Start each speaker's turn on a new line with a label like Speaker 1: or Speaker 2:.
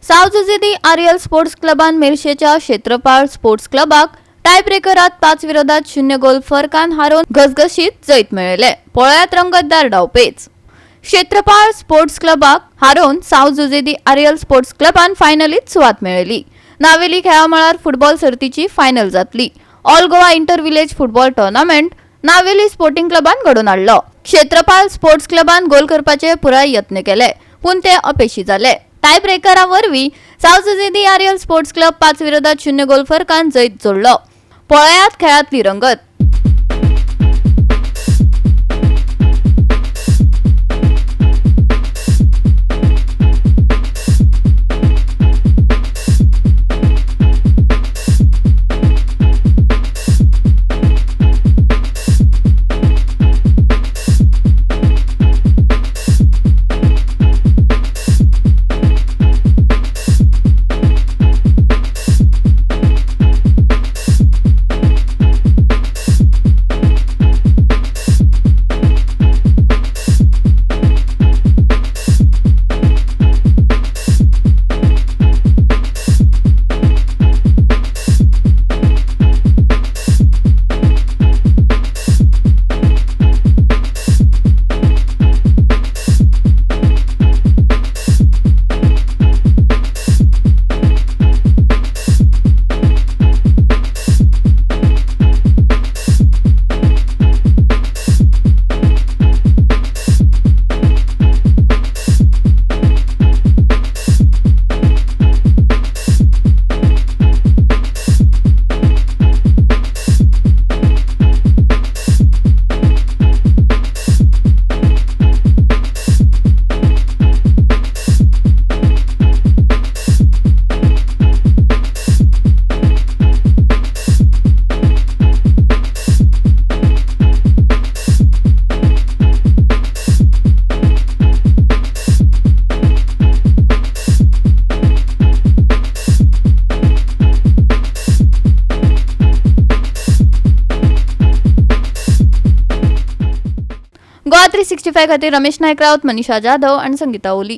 Speaker 1: Jose de Ariel sports क्लबान मेर्शेच्या Kshetrapal sports क्लबाक टायब्रेकरात 5-0 गोल फरकान हारोवन घसघशीत जैत मेळयले. पळयात रंगतदार डावपेच. क्षेत्रपाल स्पोर्ट्स क्लबाक हारोवन Jose de Ariel स्पोर्ट्स क्लबान फायनलीत सुवात मेळयली. नावेली खेळामळार फुटबॉल सर्तीची फायनल जातली. All Goa inter village football tournament Navelim sporting क्लबान घडोवन हाडलो. क्षेत्रपाल स्पोर्ट्स क्लबान गोल करपाचे पुराय यत्न केले, पूण ते अपेशी जाले. टायब्रेकरा वरवीं Jose de Ariel sports club 5-0 goal फरकान जैत जोडलो. पळयात खेळांतली रंगत. गोवा 365 खातीर रमेश नायक रावत, मनीषा जाधव आणि संगीता ओली.